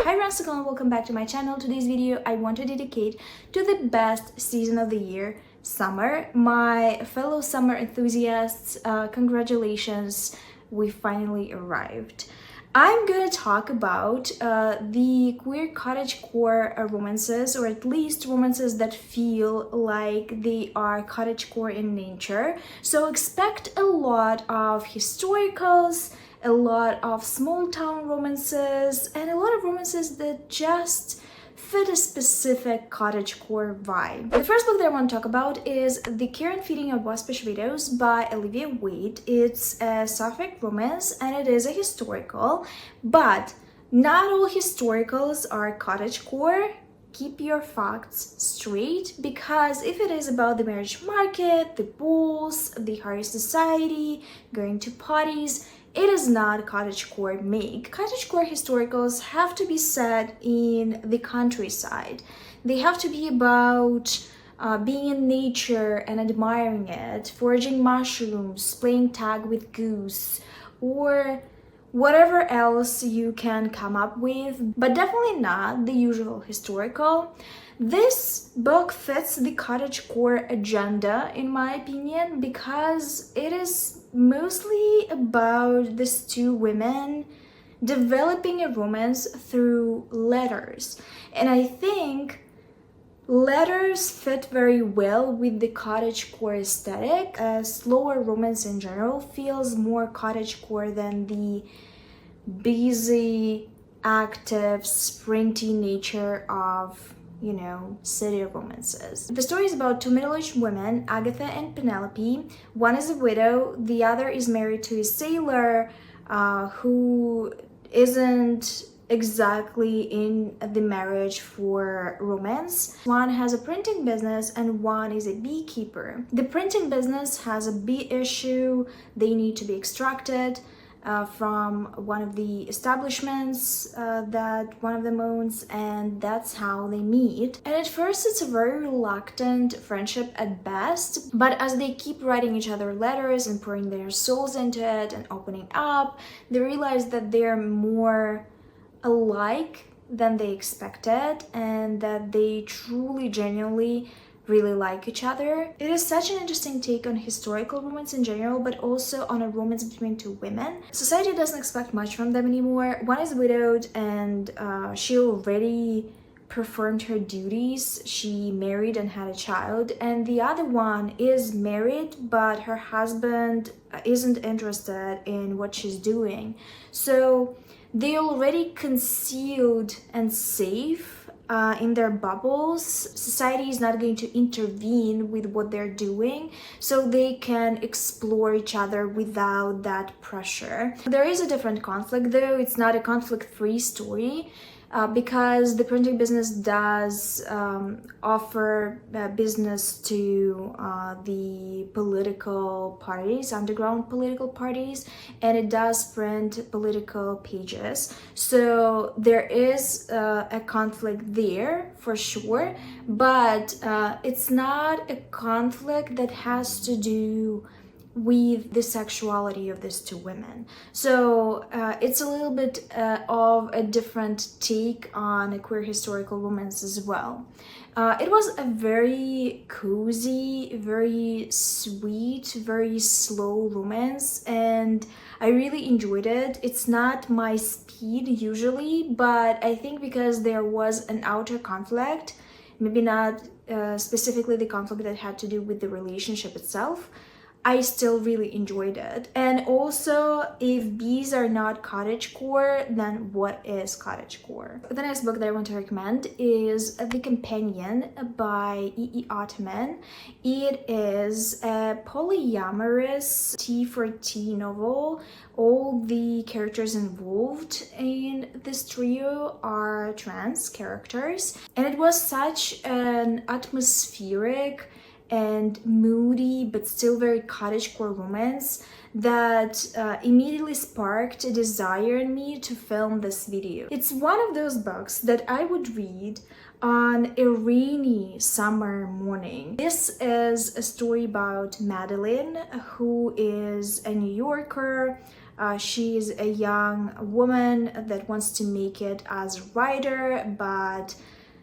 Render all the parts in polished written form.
Hi Ransicle and welcome back to my channel. Today's video I want to dedicate to the best season of the year, summer. My fellow summer enthusiasts, congratulations, we finally arrived. I'm gonna talk about the queer cottagecore romances, or at least romances that feel like they are cottagecore in nature. So expect a lot of historicals, a lot of small town romances, and a lot of romances that just fit a specific cottagecore vibe. The first book that I want to talk about is The Care and Feeding of Waspish Widows by Olivia Waite. It's a sapphic romance and it is a historical, but not all historicals are cottagecore. Keep your facts straight, because if it is about the marriage market, the balls, the high society, going to parties, it is not cottagecore make. Cottagecore historicals have to be set in the countryside. They have to be about being in nature and admiring it, foraging mushrooms, playing tag with goose, or whatever else you can come up with, but definitely not the usual historical. This book fits the cottagecore agenda, in my opinion, because it is mostly about these two women developing a romance through letters. And I think letters fit very well with the cottagecore aesthetic. A slower romance in general feels more cottagecore than the busy, active, sprinty nature of, you know, city romances. The story is about two middle-aged women, Agatha and Penelope. One is a widow, the other is married to a sailor who isn't exactly in the marriage for romance. One has a printing business and one is a beekeeper. The printing business has a bee issue. They need to be extracted from one of the establishments that one of them owns, and that's how they meet. And at first it's a very reluctant friendship at best, but as they keep writing each other letters and pouring their souls into it and opening up, they realize that they're more alike than they expected and that they truly, genuinely really like each other. It is such an interesting take on historical romance in general, but also on a romance between two women. Society doesn't expect much from them anymore. One is widowed and she already performed her duties. She married and had a child, and the other one is married, but her husband isn't interested in what she's doing. So they already concealed and safe in their bubbles. Society is not going to intervene with what they're doing, so they can explore each other without that pressure. There is a different conflict though. It's not a conflict-free story. Because the printing business does offer business to the political parties, underground political parties, and it does print political pages. So there is a conflict there for sure, but it's not a conflict that has to do with the sexuality of these two women. So it's a little bit of a different take on a queer historical romance as well. It was a very cozy, very sweet, very slow romance, and I really enjoyed it. It's not my speed usually, but I think because there was an outer conflict, maybe not specifically the conflict that had to do with the relationship itself, I still really enjoyed it. And also, if bees are not cottagecore, then what is cottagecore? The next book that I want to recommend is The Companion by EE Ottoman. It is a polyamorous T for T novel. All the characters involved in this trio are trans characters, and it was such an atmospheric and moody but still very cottagecore romance that immediately sparked a desire in me to film this video. It's one of those books that I would read on a rainy summer morning. This is a story about Madeline, who is a New Yorker She's a young woman that wants to make it as a writer, but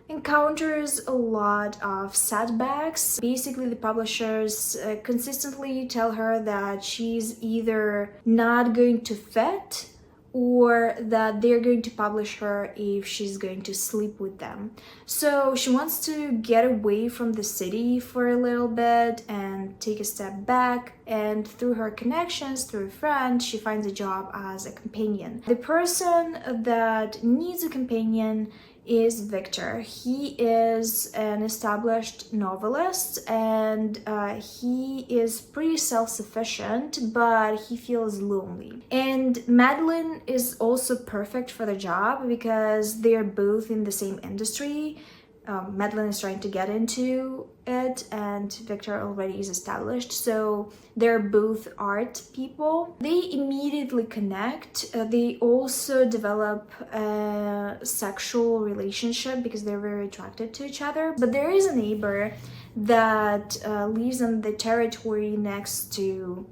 encounters a lot of setbacks. Basically, the publishers consistently tell her that she's either not going to fit or that they're going to publish her if she's going to sleep with them. So she wants to get away from the city for a little bit and take a step back, and through her connections, through a friend, she finds a job as a companion. The person that needs a companion is Victor. He is an established novelist, and he is pretty self-sufficient, but he feels lonely. And 𝕊𝕆𝕀𝕀𝔸 is also perfect for the job because they're both in the same industry. 𝕊𝕆𝕀𝕀𝕀 is trying to get into it, and Victor already is established, so they're both art people. They immediately connect. They also develop a sexual relationship because they're very attracted to each other. But there is a neighbor that lives on the territory next to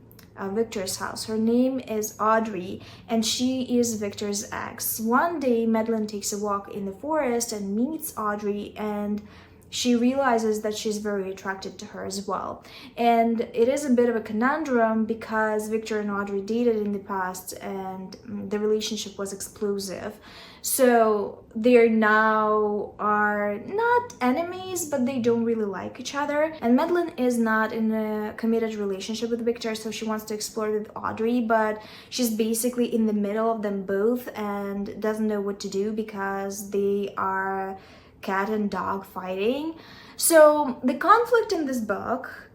Victor's house. Her name is Audrey, and she is Victor's ex. One day, 𝕊𝕆𝕀𝕀𝕀 takes a walk in the forest and meets Audrey, and she realizes that she's very attracted to her as well. And it is a bit of a conundrum because Victor and Audrey dated in the past and the relationship was explosive. So they now are not enemies, but they don't really like each other. And 𝕊𝕆𝕀𝕀𝕀 is not in a committed relationship with Victor, so she wants to explore with Audrey, but she's basically in the middle of them both and doesn't know what to do because they are cat and dog fighting. So the conflict in this book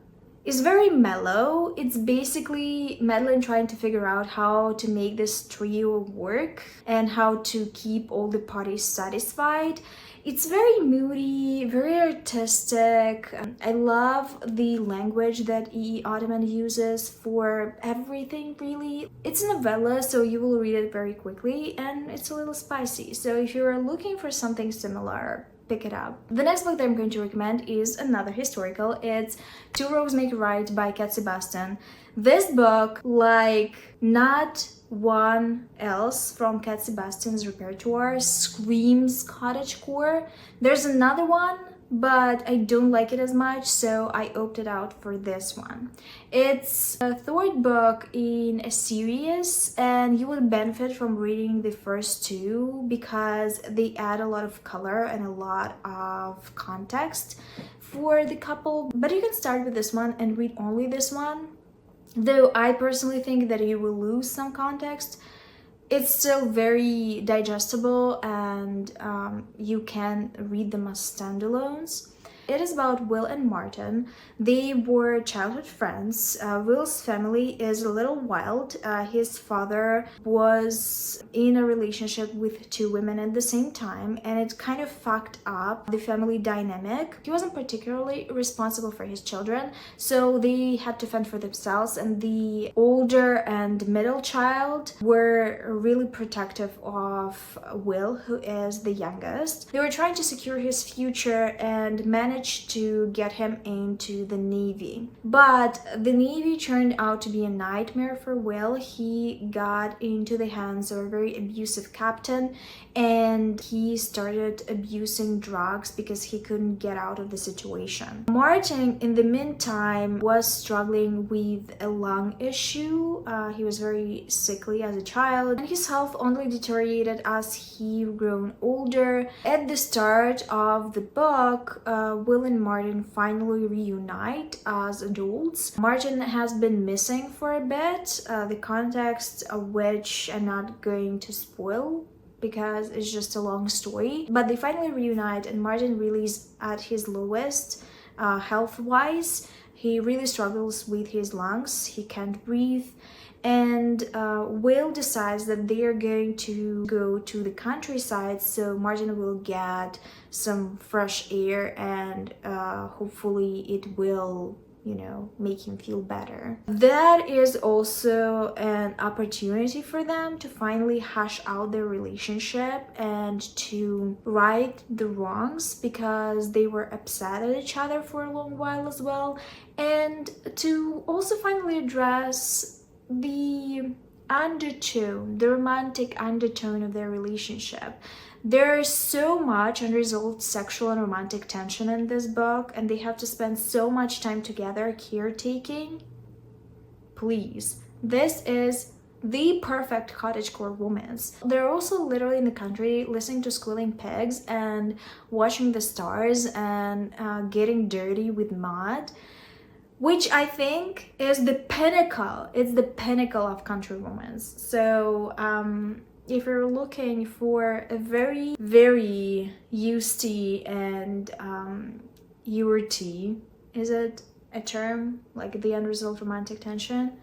is very mellow. It's basically 𝕊𝕆𝕀𝕀𝕀 trying to figure out how to make this trio work and how to keep all the parties satisfied. It's very moody, very artistic. I love the language that EE Ottoman uses for everything, really. It's a novella, so you will read it very quickly, and it's a little spicy. So if you're looking for something similar, pick it up. The next book that I'm going to recommend is another historical. It's Two Rogues Make a Right by Sebastian. This book, like not one else from Sebastian's repertoire, screams cottagecore. There's another one, but I don't like it as much, so I opted out for this one. It's a third book in a series, and you will benefit from reading the first two because they add a lot of color and a lot of context for the couple. But you can start with this one and read only this one. Though I personally think that you will lose some context, it's still very digestible, and you can read them as standalones. It is about Will and Martin. They were childhood friends. Will's family is a little wild. His father was in a relationship with two women at the same time, and it kind of fucked up the family dynamic. He wasn't particularly responsible for his children, so they had to fend for themselves, and the older and middle child were really protective of Will, who is the youngest. They were trying to secure his future and managed to get him into the Navy. But the Navy turned out to be a nightmare for Will. He got into the hands of a very abusive captain, and he started abusing drugs because he couldn't get out of the situation. Martin, in the meantime, was struggling with a lung issue. He was very sickly as a child, and his health only deteriorated as he grown older. At the start of the book, Will and Martin finally reunite as adults. Martin has been missing for a bit, the context of which I'm not going to spoil because it's just a long story. But they finally reunite, and Martin really is at his lowest health-wise. He really struggles with his lungs, he can't breathe, and Will decides that they are going to go to the countryside so Martin will get some fresh air, and hopefully it will, you know, make him feel better. That is also an opportunity for them to finally hash out their relationship and to right the wrongs because they were upset at each other for a long while as well, and to also finally address the undertone, the romantic undertone of their relationship. There's so much unresolved sexual and romantic tension in this book, and they have to spend so much time together caretaking. Please, this is the perfect cottagecore romance. They're also literally in the country listening to 𝕊𝕆𝕀𝔸𝕃 pigs and watching the stars and getting dirty with mud, which I think is the pinnacle. It's the pinnacle of country romance. So if you're looking for a very, very UST and URT, is it a term? Like the unresolved romantic tension?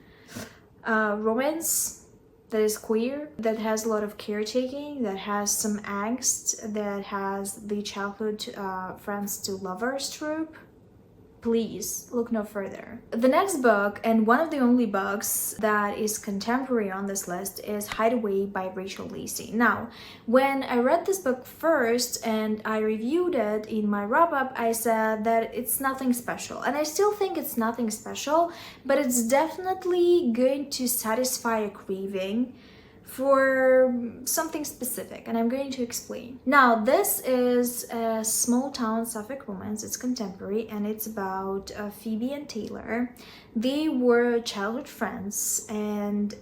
Romance that is queer, that has a lot of caretaking, that has some angst, that has the childhood friends to lovers trope. Please look no further. The next book, and one of the only books that is contemporary on this list, is Hideaway by Rachel Lacey. Now, when I read this book first and I reviewed it in my wrap-up, I said that it's nothing special. And I still think it's nothing special, but it's definitely going to satisfy a craving for something specific, and I'm going to explain. Now, this is a small town Suffolk romance. It's contemporary, and it's about Phoebe and Taylor. They were childhood friends, and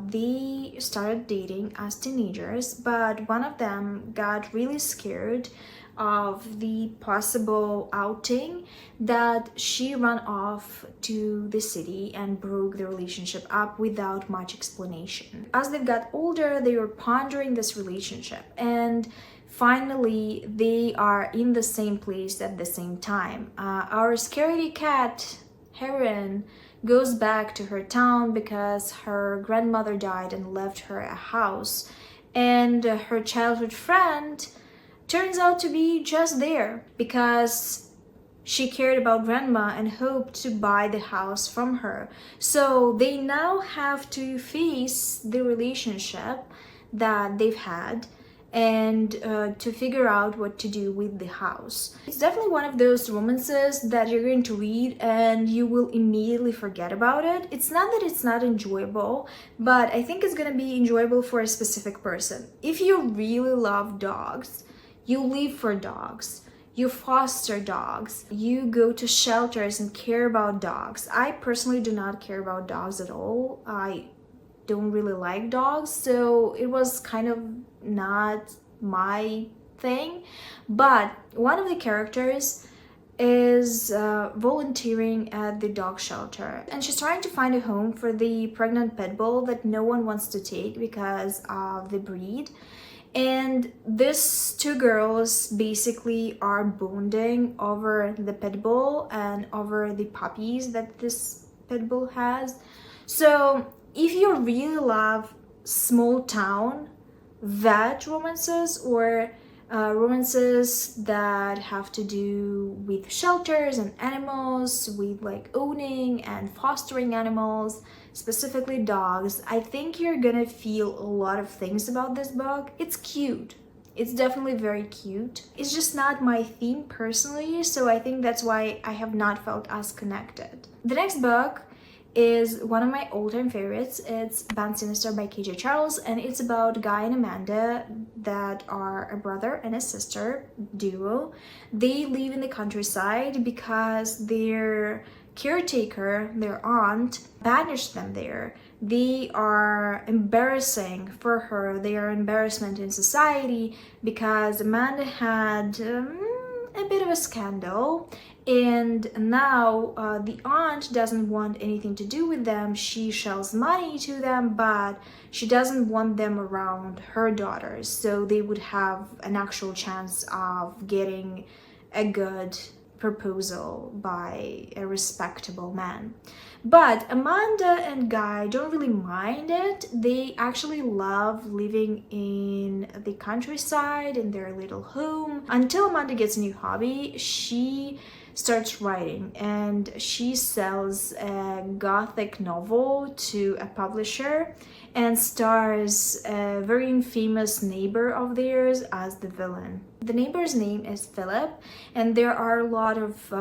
they started dating as teenagers, but one of them got really scared of the possible outing that she ran off to the city and broke the relationship up without much explanation. As they got older, they were pondering this relationship, and finally they are in the same place at the same time. Our scaredy cat Heron goes back to her town because her grandmother died and left her a house, and her childhood friend turns out to be just there because she cared about grandma and hoped to buy the house from her. So they now have to face the relationship that they've had and to figure out what to do with the house. It's definitely one of those romances that you're going to read and you will immediately forget about it. It's not that it's not enjoyable, but I think it's gonna be enjoyable for a specific person. If you really love dogs, you live for dogs, you foster dogs, you go to shelters and care about dogs. I personally do not care about dogs at all. I don't really like dogs, so it was kind of not my thing. But one of the characters is volunteering at the dog shelter, and she's trying to find a home for the pregnant pit bull that no one wants to take because of the breed. And these two girls basically are bonding over the pit bull and over the puppies that this pit bull has. So if you really love small town vet romances or romances that have to do with shelters and animals, with like owning and fostering animals, specifically dogs, I think you're gonna feel a lot of things about this book. It's cute. It's definitely very cute. It's just not my theme personally, so I think that's why I have not felt as connected. The next book is one of my all-time favorites. It's Band Sinister by KJ Charles, and it's about Guy and Amanda that are a brother and a sister duo. They live in the countryside because their caretaker, their aunt, banished them there. They are embarrassing for her. They are embarrassment in society because Amanda had a bit of a scandal, and now the aunt doesn't want anything to do with them. She shells money to them, but she doesn't want them around her daughters, so they would have an actual chance of getting a good proposal by a respectable man. But Amanda and Guy don't really mind it. They actually love living in the countryside in their little home until Amanda gets a new hobby. She starts writing, and she sells a gothic novel to a publisher and stars a very infamous neighbor of theirs as the villain. The neighbor's name is Philip, and there are a lot of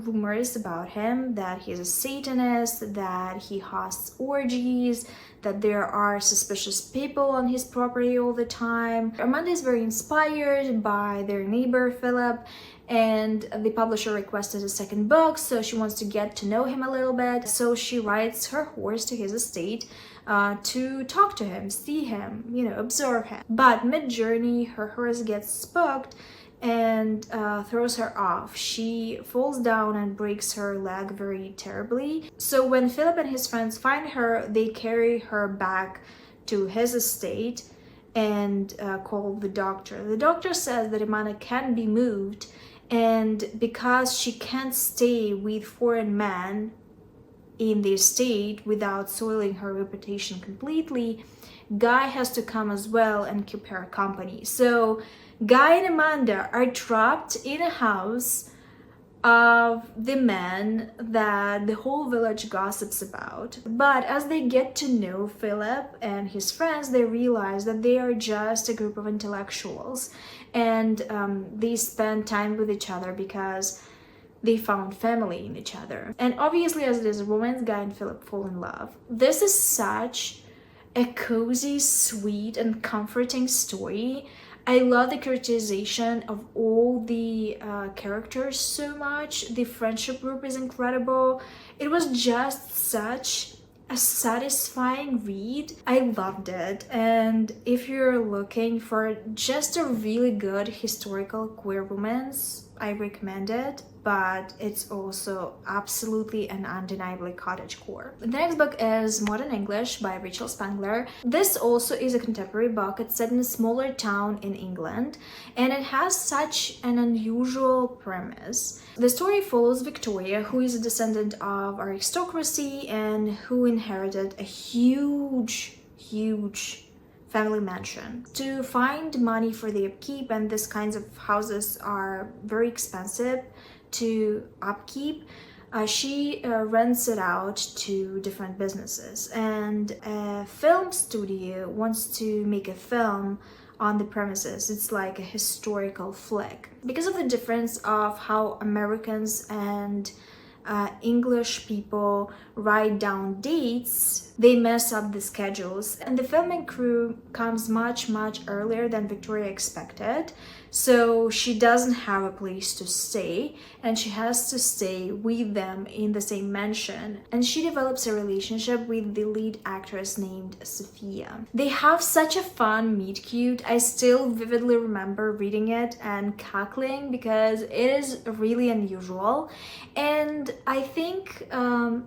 rumors about him, that he's a Satanist, that he hosts orgies, that there are suspicious people on his property all the time. Amanda is very inspired by their neighbor Philip, and the publisher requested a second book, so she wants to get to know him a little bit. So she rides her horse to his estate to talk to him, see him, you know, observe him. But mid-journey, her horse gets spooked and throws her off. She falls down and breaks her leg very terribly. So when Philip and his friends find her, they carry her back to his estate and call the doctor. The doctor says that Amanda can be moved, and because she can't stay with foreign men in the estate without soiling her reputation completely, Guy has to come as well and keep her company. So Guy and Amanda are trapped in a house of the man that the whole village gossips about. But as they get to know Philip and his friends, they realize that they are just a group of intellectuals, and they spend time with each other because they found family in each other. And obviously, as it is a romance, Guy and Philip fall in love. This is such a cozy, sweet, and comforting story. I love the characterization of all the characters so much. The friendship group is incredible. It was just such a satisfying read. I loved it. And if you're looking for just a really good historical queer romance, I recommend it, but it's also absolutely and undeniably cottagecore. The next book is Modern English by Rachel Spangler. This also is a contemporary book. It's set in a smaller town in England, and it has such an unusual premise. The story follows Victoria, who is a descendant of aristocracy and who inherited a huge family mansion. To find money for the upkeep, and these kinds of houses are very expensive to upkeep, she rents it out to different businesses, and a film studio wants to make a film on the premises. It's like a historical flick. Because of the difference of how Americans and English people write down dates, they mess up the schedules, and the filming crew comes much earlier than Victoria expected. So she doesn't have a place to stay, and she has to stay with them in the same mansion. And she develops a relationship with the lead actress named Sophia. They have such a fun meet cute. I still vividly remember reading it and cackling because it is really unusual. And I think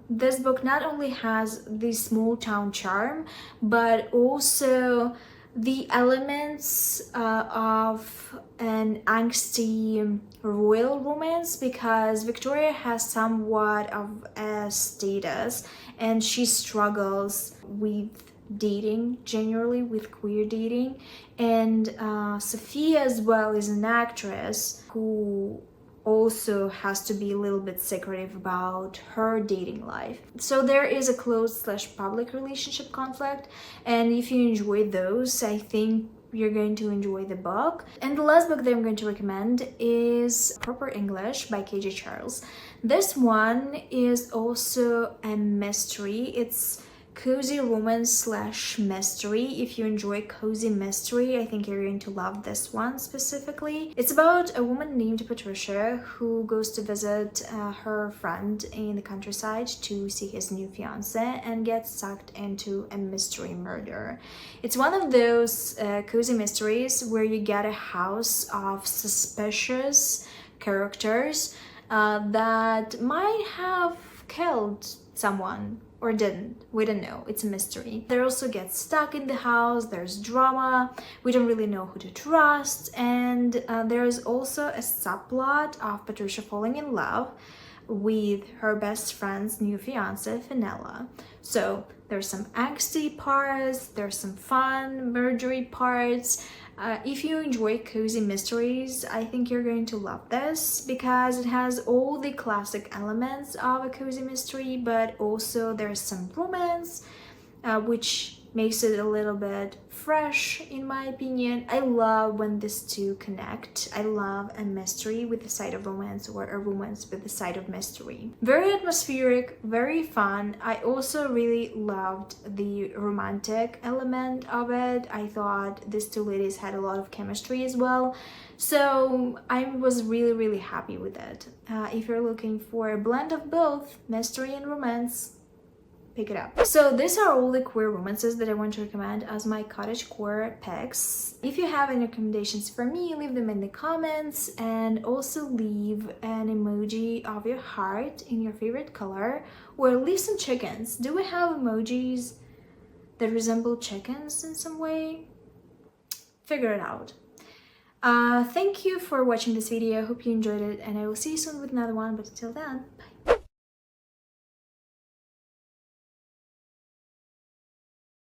this book not only has the small town charm, but also the elements of an angsty royal romance, because Victoria has somewhat of a status and she struggles with dating, generally with queer dating, and Sophia as well is an actress who also has to be a little bit secretive about her dating life. So there is a closed/public relationship conflict, and if you enjoy those, I think you're going to enjoy the book. And the last book that I'm going to recommend is Proper English by KJ Charles. This one is also a mystery. It's cozy romance/mystery. If you enjoy cozy mystery, I think you're going to love this one specifically. It's about a woman named Patricia who goes to visit her friend in the countryside to see his new fiance and gets sucked into a mystery murder. It's one of those cozy mysteries where you get a house of suspicious characters that might have killed someone or didn't. We don't know. It's a mystery. They also get stuck in the house. There's drama. We don't really know who to trust. And there's also a subplot of Patricia falling in love with her best friend's new fiance, Fenella. So there's some angsty parts, there's some fun, murdery parts. If you enjoy cozy mysteries, I think you're going to love this because it has all the classic elements of a cozy mystery, but also there's some romance, which makes it a little bit fresh in my opinion. I love when these two connect. I love a mystery with the side of romance or a romance with the side of mystery. Very atmospheric, very fun. I also really loved the romantic element of it. I thought these two ladies had a lot of chemistry as well. So I was really happy with it. If you're looking for a blend of both mystery and romance, pick it up. So these are all the queer romances that I want to recommend as my cottagecore picks. If you have any recommendations for me, leave them in the comments, and also leave an emoji of your heart in your favorite color, or leave some chickens. Do we have emojis that resemble chickens in some way? Figure it out. Thank you for watching this video. I hope you enjoyed it, and I will see you soon with another one, but until then, bye.